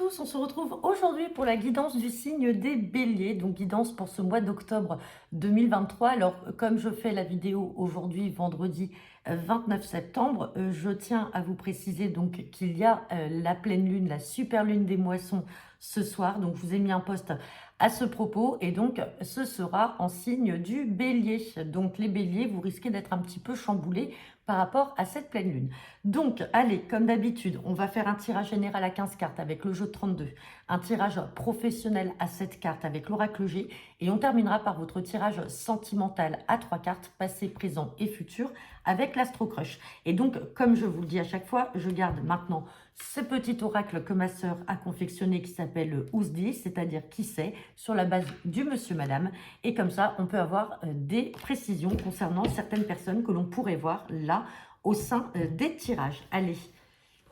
tous, on se retrouve aujourd'hui pour la guidance du signe des béliers, donc guidance pour ce mois d'octobre 2023. Alors, comme je fais la vidéo aujourd'hui, vendredi 29 septembre, je tiens à vous préciser donc qu'il y a la pleine lune, la super lune des moissons ce soir. Donc, je vous ai mis un post à ce propos et donc ce sera en signe du bélier. Donc, les béliers, vous risquez d'être un petit peu chamboulés par rapport à cette pleine lune. Donc, allez, comme d'habitude, on va faire un tirage général à 15 cartes avec le jeu de 32, un tirage professionnel à 7 cartes avec l'oracle G, et on terminera par votre tirage sentimental à 3 cartes, passé, présent et futur, avec l'Astro Crush. Et donc, comme je vous le dis à chaque fois, je garde maintenant ce petit oracle que ma sœur a confectionné qui s'appelle Ousdi, c'est-à-dire qui sait, sur la base du monsieur madame, et comme ça, on peut avoir des précisions concernant certaines personnes que l'on pourrait voir là, au sein des tirages. Allez,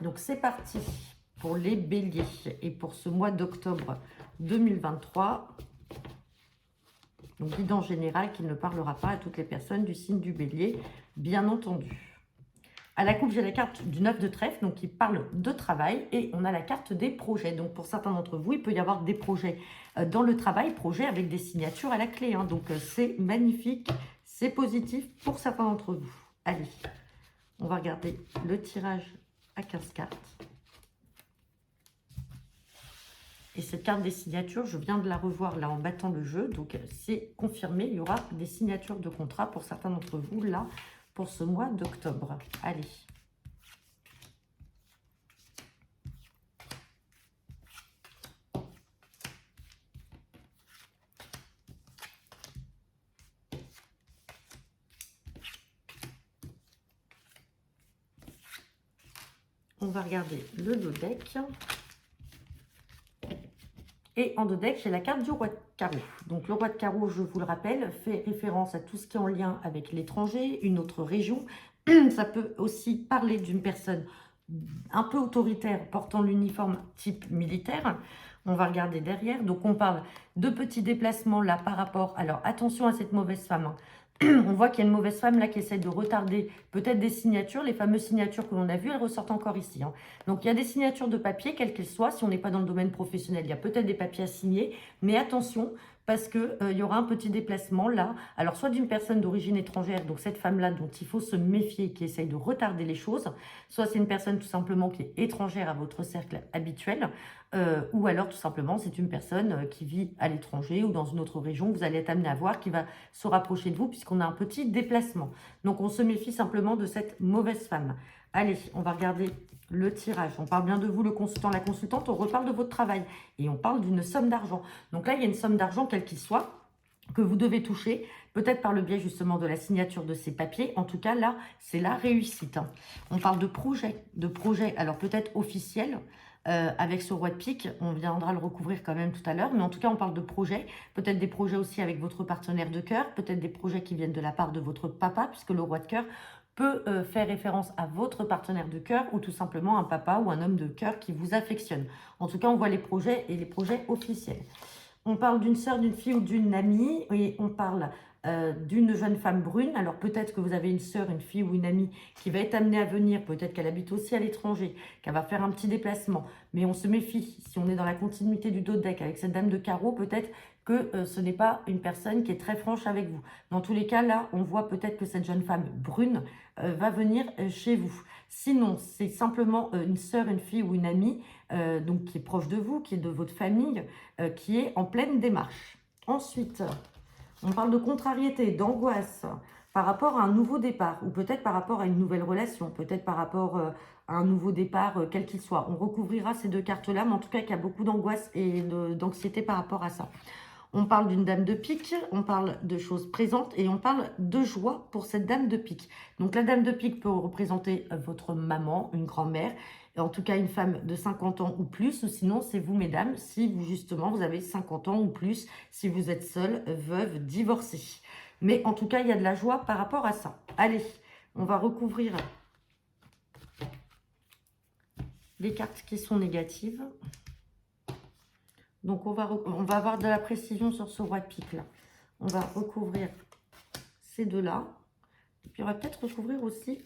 donc c'est parti pour les béliers et pour ce mois d'octobre 2023. Donc guidance générale qui ne parlera pas à toutes les personnes du signe du bélier, bien entendu. À la coupe, j'ai la carte du 9 de trèfle, donc qui parle de travail, et on a la carte des projets. Donc pour certains d'entre vous, il peut y avoir des projets dans le travail, projets avec des signatures à la clé. Donc c'est magnifique, c'est positif pour certains d'entre vous. Allez, on va regarder le tirage à 15 cartes. Et cette carte des signatures, je viens de la revoir là en battant le jeu. Donc c'est confirmé, il y aura des signatures de contrat pour certains d'entre vous là pour ce mois d'octobre. Allez. On va regarder le dos deck. Et en dos deck, j'ai la carte du roi de carreau. Donc le roi de carreau, je vous le rappelle, fait référence à tout ce qui est en lien avec l'étranger, une autre région. Ça peut aussi parler d'une personne un peu autoritaire portant l'uniforme type militaire. On va regarder derrière. Donc on parle de petits déplacements là par rapport... Alors attention à cette mauvaise femme. On voit qu'il y a une mauvaise femme là qui essaie de retarder peut-être des signatures. Les fameuses signatures que l'on a vues, elles ressortent encore ici. Donc, il y a des signatures de papier, quelles qu'elles soient. Si on n'est pas dans le domaine professionnel, il y a peut-être des papiers à signer. Mais attention, parce qu'il y aura un petit déplacement là. Alors, soit d'une personne d'origine étrangère, donc cette femme-là dont il faut se méfier, qui essaye de retarder les choses. Soit c'est une personne tout simplement qui est étrangère à votre cercle habituel. Ou alors, tout simplement, c'est une personne qui vit à l'étranger ou dans une autre région que vous allez être amené à voir, qui va se rapprocher de vous puisqu'on a un petit déplacement. Donc, on se méfie simplement de cette mauvaise femme. Allez, on va regarder le tirage. On parle bien de vous, le consultant, la consultante. On reparle de votre travail et on parle d'une somme d'argent. Donc là, il y a une somme d'argent, quelle qu'il soit, que vous devez toucher, peut-être par le biais justement de la signature de ces papiers. En tout cas, là, c'est la réussite. On parle de projet, alors peut-être officiel, avec ce roi de pique, on viendra le recouvrir quand même tout à l'heure, mais en tout cas, on parle de projets, peut-être des projets aussi avec votre partenaire de cœur, peut-être des projets qui viennent de la part de votre papa, puisque le roi de cœur peut faire référence à votre partenaire de cœur ou tout simplement un papa ou un homme de cœur qui vous affectionne. En tout cas, on voit les projets et les projets officiels. On parle d'une sœur, d'une fille ou d'une amie et on parle d'une jeune femme brune. Alors peut-être que vous avez une sœur, une fille ou une amie qui va être amenée à venir. Peut-être qu'elle habite aussi à l'étranger, qu'elle va faire un petit déplacement. Mais on se méfie. Si on est dans la continuité du dos de deck avec cette dame de carreau, peut-être que ce n'est pas une personne qui est très franche avec vous. Dans tous les cas, là, on voit peut-être que cette jeune femme brune va venir chez vous. Sinon, c'est simplement une sœur, une fille ou une amie donc qui est proche de vous, qui est de votre famille, qui est en pleine démarche. Ensuite, on parle de contrariété, d'angoisse par rapport à un nouveau départ ou peut-être par rapport à une nouvelle relation, peut-être par rapport à un nouveau départ, quel qu'il soit. On recouvrira ces deux cartes-là, mais en tout cas, il y a beaucoup d'angoisse et d'anxiété par rapport à ça. On parle d'une dame de pique, on parle de choses présentes et on parle de joie pour cette dame de pique. Donc la dame de pique peut représenter votre maman, une grand-mère, en tout cas une femme de 50 ans ou plus, ou sinon c'est vous mesdames, si vous justement vous avez 50 ans ou plus, si vous êtes seule, veuve, divorcée. Mais en tout cas, il y a de la joie par rapport à ça. Allez, on va recouvrir les cartes qui sont négatives. Donc, on va avoir de la précision sur ce roi de pique là. On va recouvrir ces deux-là. Et puis, on va peut-être recouvrir aussi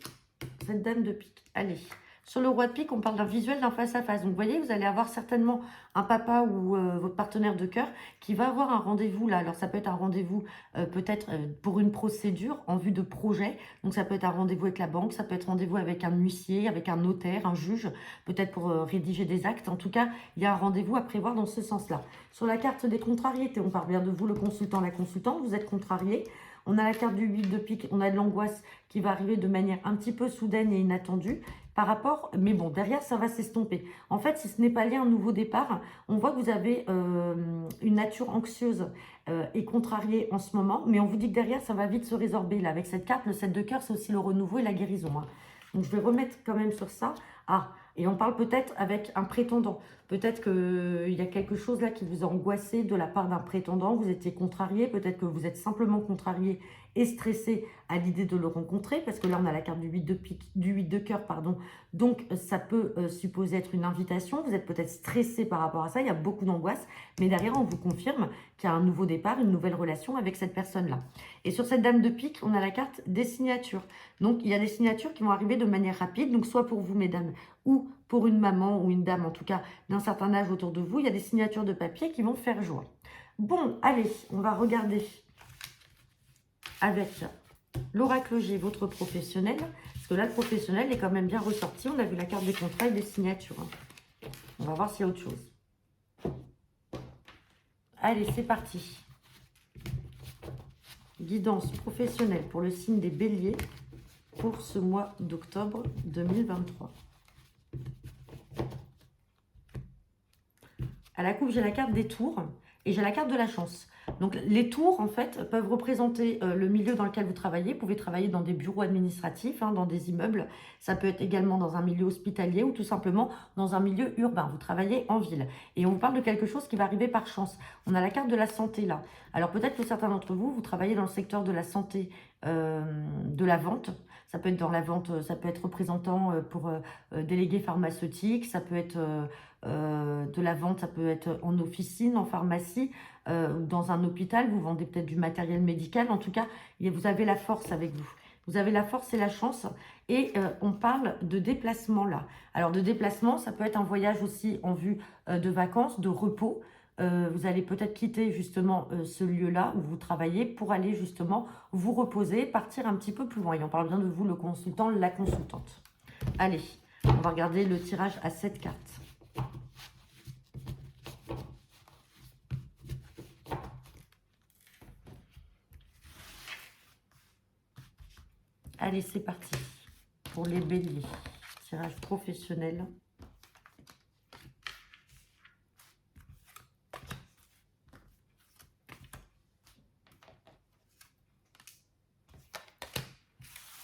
cette dame de pique. Allez, Sur le roi de pique, on parle d'un visuel, d'un face-à-face. Donc, vous voyez, vous allez avoir certainement un papa ou votre partenaire de cœur qui va avoir un rendez-vous là. Alors, ça peut être un rendez-vous peut-être pour une procédure en vue de projet. Donc, ça peut être un rendez-vous avec la banque, ça peut être rendez-vous avec un huissier, avec un notaire, un juge, peut-être pour rédiger des actes. En tout cas, il y a un rendez-vous à prévoir dans ce sens-là. Sur la carte des contrariétés, on parle bien de vous, le consultant, la consultante. Vous êtes contrarié. On a la carte du 8 de pique, on a de l'angoisse qui va arriver de manière un petit peu soudaine et inattendue par rapport, mais bon, derrière, ça va s'estomper. En fait, si ce n'est pas lié à un nouveau départ, on voit que vous avez une nature anxieuse et contrariée en ce moment, mais on vous dit que derrière, ça va vite se résorber. Là, avec cette carte, le 7 de cœur, c'est aussi le renouveau et la guérison. Hein. Donc, je vais remettre quand même sur ça. Ah, et on parle peut-être avec un prétendant. Peut-être qu'il y a quelque chose là qui vous a angoissé de la part d'un prétendant. Vous étiez contrarié. Peut-être que vous êtes simplement contrarié et stressé à l'idée de le rencontrer. Parce que là, on a la carte du 8 de pique, du 8 de cœur, pardon. Donc, ça peut supposer être une invitation. Vous êtes peut-être stressé par rapport à ça. Il y a beaucoup d'angoisse. Mais derrière, on vous confirme qu'il y a un nouveau départ, une nouvelle relation avec cette personne-là. Et sur cette dame de pique, on a la carte des signatures. Donc, il y a des signatures qui vont arriver de manière rapide. Donc, soit pour vous, mesdames, ou pour une maman ou une dame, en tout cas, d'un certain âge autour de vous, il y a des signatures de papier qui vont faire joie. Bon, allez, on va regarder avec l'oracle G, votre professionnel. Parce que là, le professionnel est quand même bien ressorti. On a vu la carte des contrats et des signatures. Hein. On va voir s'il y a autre chose. Allez, c'est parti. Guidance professionnelle pour le signe des béliers pour ce mois d'octobre 2023. À la coupe, j'ai la carte des tours et j'ai la carte de la chance. Donc, les tours, en fait, peuvent représenter le milieu dans lequel vous travaillez. Vous pouvez travailler dans des bureaux administratifs, hein, dans des immeubles. Ça peut être également dans un milieu hospitalier ou tout simplement dans un milieu urbain. Vous travaillez en ville. Et on vous parle de quelque chose qui va arriver par chance. On a la carte de la santé, là. Alors, peut-être que certains d'entre vous, vous travaillez dans le secteur de la santé, de la vente. Ça peut être dans la vente, ça peut être représentant pour délégué pharmaceutique. Ça peut être de la vente, ça peut être en officine, en pharmacie. Dans un hôpital, vous vendez peut-être du matériel médical. En tout cas, vous avez la force avec vous. Vous avez la force et la chance. Et on parle de déplacement là. Alors, de déplacement, ça peut être un voyage aussi en vue de vacances, de repos. Vous allez peut-être quitter justement ce lieu-là où vous travaillez pour aller justement vous reposer, partir un petit peu plus loin. Et on parle bien de vous, le consultant, la consultante. Allez, on va regarder le tirage à 7 cartes. Allez, c'est parti pour les béliers. Tirage professionnel.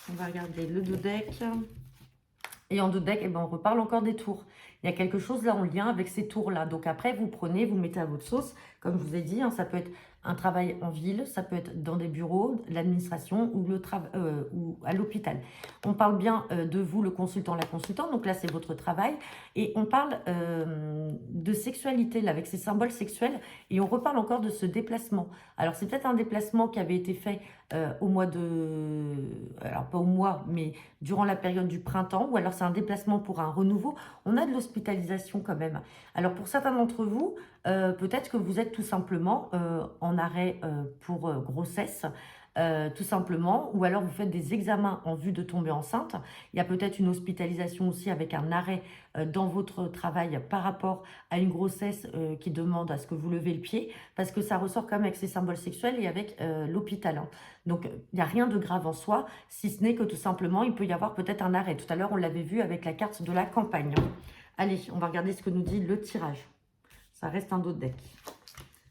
On va regarder le dos deck. Et en dos deck, eh ben, on reparle encore des tours. Il y a quelque chose là en lien avec ces tours-là. Donc après, vous prenez, vous mettez à votre sauce. Comme je vous ai dit, hein, ça peut être un travail en ville, ça peut être dans des bureaux, l'administration ou, ou à l'hôpital. On parle bien de vous, le consultant, la consultante. Donc là, c'est votre travail. Et on parle de sexualité, là, avec ces symboles sexuels. Et on reparle encore de ce déplacement. Alors, c'est peut-être un déplacement qui avait été fait au mois de... Alors, pas au mois, mais durant la période du printemps. Ou alors, c'est un déplacement pour un renouveau. On a de l'hospitalisation quand même. Alors, pour certains d'entre vous, peut-être que vous êtes tout simplement en arrêt pour grossesse, tout simplement, ou alors vous faites des examens en vue de tomber enceinte. Il y a peut-être une hospitalisation aussi avec un arrêt dans votre travail par rapport à une grossesse qui demande à ce que vous levez le pied, parce que ça ressort quand même avec ces symboles sexuels et avec l'hôpital. Hein. Donc, il n'y a rien de grave en soi, si ce n'est que tout simplement, il peut y avoir peut-être un arrêt. Tout à l'heure, on l'avait vu avec la carte de la campagne. Allez, on va regarder ce que nous dit le tirage. Ça reste un dos de deck.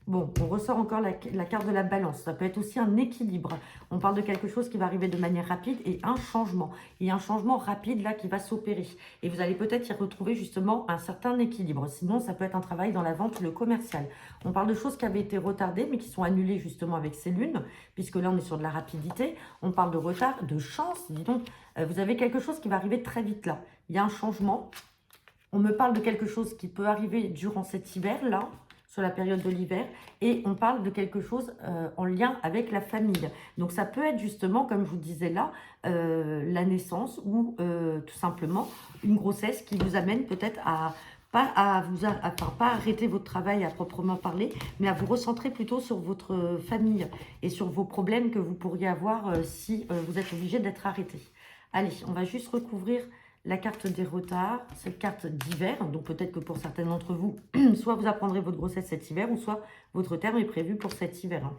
Bon, on ressort encore la carte de la balance. Ça peut être aussi un équilibre. On parle de quelque chose qui va arriver de manière rapide et un changement. Il y a un changement rapide là qui va s'opérer. Et vous allez peut-être y retrouver justement un certain équilibre. Sinon, ça peut être un travail dans la vente ou le commercial. On parle de choses qui avaient été retardées mais qui sont annulées justement avec ces lunes. Puisque là, on est sur de la rapidité. On parle de retard, de chance. Dis donc, vous avez quelque chose qui va arriver très vite là. Il y a un changement. On me parle de quelque chose qui peut arriver durant cet hiver là. sur la période de l'hiver. Et on parle de quelque chose en lien avec la famille. Donc ça peut être justement, comme je vous disais là, la naissance ou tout simplement une grossesse qui vous amène peut-être à pas arrêter votre travail à proprement parler, mais à vous recentrer plutôt sur votre famille et sur vos problèmes que vous pourriez avoir si vous êtes obligé d'être arrêté. Allez, on va juste recouvrir la carte des retards, cette carte d'hiver. Donc peut-être que pour certains d'entre vous, soit vous apprendrez votre grossesse cet hiver, ou soit votre terme est prévu pour cet hiver.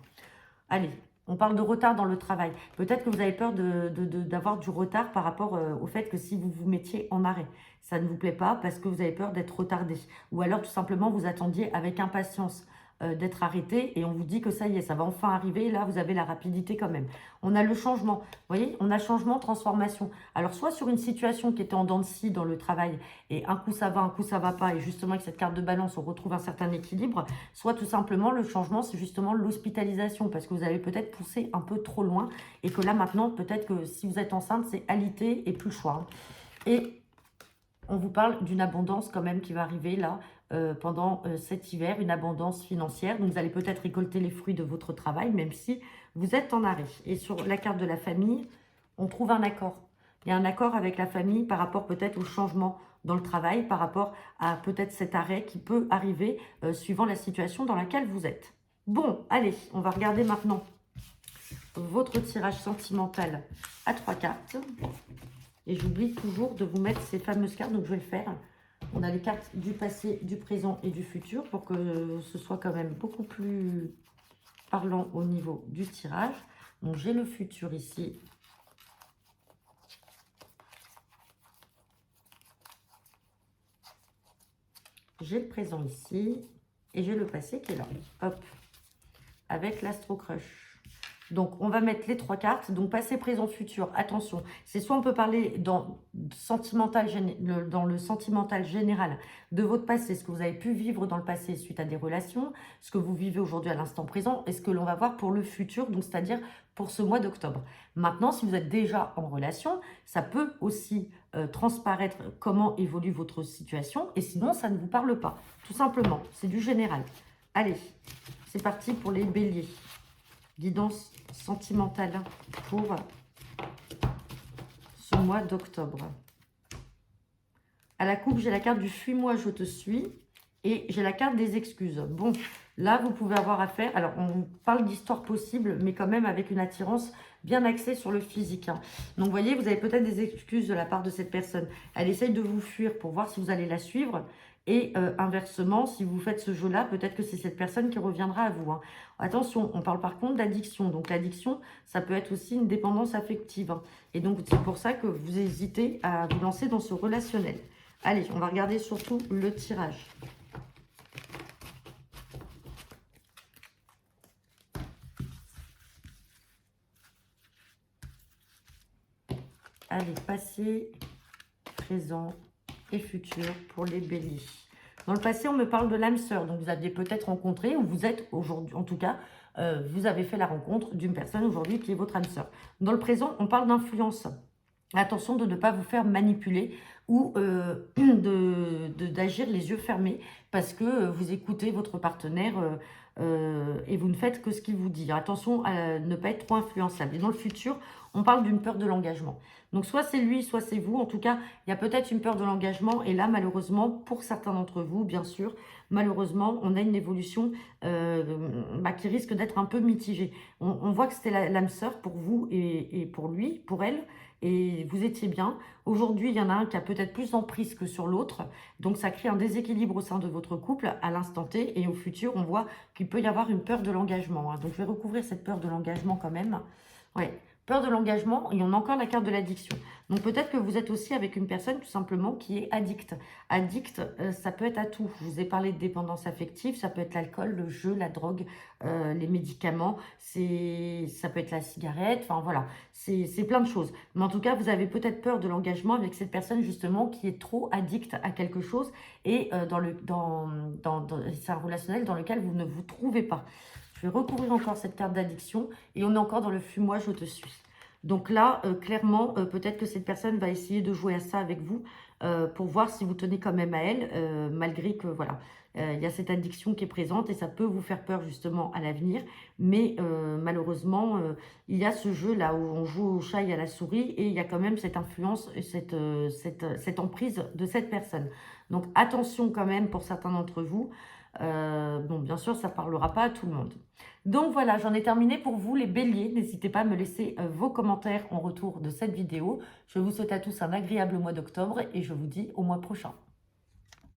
Allez, on parle de retard dans le travail. Peut-être que vous avez peur d'avoir du retard par rapport au fait que si vous vous mettiez en arrêt, ça ne vous plaît pas parce que vous avez peur d'être retardé. Ou alors tout simplement vous attendiez avec impatience d'être arrêté et on vous dit que ça y est, ça va enfin arriver. Et là, vous avez la rapidité quand même. On a le changement. Vous voyez, on a changement, transformation. Alors soit sur une situation qui était en dents de scie dans le travail et un coup ça va pas et justement avec cette carte de balance, on retrouve un certain équilibre. Soit tout simplement le changement, c'est justement l'hospitalisation parce que vous avez peut-être poussé un peu trop loin et que là maintenant, peut-être que si vous êtes enceinte, c'est alité et plus le choix. Et on vous parle d'une abondance quand même qui va arriver là pendant cet hiver, une abondance financière. Donc vous allez peut-être récolter les fruits de votre travail, même si vous êtes en arrêt. Et sur la carte de la famille, on trouve un accord. Il y a un accord avec la famille par rapport peut-être au changement dans le travail, par rapport à peut-être cet arrêt qui peut arriver suivant la situation dans laquelle vous êtes. Bon, allez, on va regarder maintenant votre tirage sentimental à 3 cartes. Et j'oublie toujours de vous mettre ces fameuses cartes, donc je vais le faire. On a les cartes du passé, du présent et du futur pour que ce soit quand même beaucoup plus parlant au niveau du tirage. Donc j'ai le futur ici. J'ai le présent ici. Et j'ai le passé qui est là. Hop. Avec l'Astro Crush. Donc, on va mettre les 3 cartes. Donc, passé, présent, futur. Attention, c'est soit on peut parler dans le sentimental général de votre passé, ce que vous avez pu vivre dans le passé suite à des relations, ce que vous vivez aujourd'hui à l'instant présent, et ce que l'on va voir pour le futur, donc c'est-à-dire pour ce mois d'octobre. Maintenant, si vous êtes déjà en relation, ça peut aussi transparaître comment évolue votre situation, et sinon, ça ne vous parle pas. Tout simplement, c'est du général. Allez, c'est parti pour les béliers. Guidance sentimentale pour ce mois d'octobre. À la coupe, j'ai la carte du fuis-moi, je te suis. Et j'ai la carte des excuses. Bon, là, vous pouvez avoir affaire... Alors, on parle d'histoire possible, mais quand même avec une attirance bien axée sur le physique. Donc, vous voyez, vous avez peut-être des excuses de la part de cette personne. Elle essaye de vous fuir pour voir si vous allez la suivre. Et inversement, si vous faites ce jeu-là, peut-être que c'est cette personne qui reviendra à vous. Attention, on parle par contre d'addiction. Donc l'addiction, ça peut être aussi une dépendance affective. Et donc c'est pour ça que vous hésitez à vous lancer dans ce relationnel. Allez, on va regarder surtout le tirage. Allez, passé, présent et futur pour les béliers. Dans le passé, on me parle de l'âme sœur. Donc, vous aviez peut-être rencontré, ou vous êtes aujourd'hui, en tout cas, vous avez fait la rencontre d'une personne aujourd'hui qui est votre âme sœur. Dans le présent, on parle d'influence. Attention de ne pas vous faire manipuler ou d'agir les yeux fermés parce que vous écoutez votre partenaire et vous ne faites que ce qu'il vous dit. Attention à ne pas être trop influençable. Et dans le futur, on parle d'une peur de l'engagement. Donc soit c'est lui, soit c'est vous. En tout cas, il y a peut-être une peur de l'engagement. Et là, malheureusement, pour certains d'entre vous, bien sûr, malheureusement, on a une évolution qui risque d'être un peu mitigée. On voit que c'était l'âme sœur pour vous et pour lui, pour elle. Et vous étiez bien. Aujourd'hui, il y en a un qui a peut-être plus d'emprise que sur l'autre. Donc, ça crée un déséquilibre au sein de votre couple à l'instant T. Et au futur, on voit qu'il peut y avoir une peur de l'engagement. Donc, je vais recouvrir cette peur de l'engagement quand même. Ouais. Peur de l'engagement, et on a encore la carte de l'addiction. Donc peut-être que vous êtes aussi avec une personne tout simplement qui est addict. Addict, ça peut être à tout. Je vous ai parlé de dépendance affective, ça peut être l'alcool, le jeu, la drogue, les médicaments, ça peut être la cigarette, enfin voilà, c'est plein de choses. Mais en tout cas, vous avez peut-être peur de l'engagement avec cette personne justement qui est trop addict à quelque chose et c'est un relationnel dans lequel vous ne vous trouvez pas. Je vais recouvrir encore cette carte d'addiction et on est encore dans le fuis-moi, je te suis. Donc là, clairement, peut-être que cette personne va essayer de jouer à ça avec vous pour voir si vous tenez quand même à elle, malgré que, voilà, Il y a cette addiction qui est présente et ça peut vous faire peur justement à l'avenir. Mais malheureusement, il y a ce jeu-là où on joue au chat et à la souris et il y a quand même cette influence, et cette emprise de cette personne. Donc attention quand même pour certains d'entre vous. Bon, bien sûr, ça ne parlera pas à tout le monde. Donc voilà, j'en ai terminé pour vous les béliers. N'hésitez pas à me laisser vos commentaires en retour de cette vidéo. Je vous souhaite à tous un agréable mois d'octobre et je vous dis au mois prochain.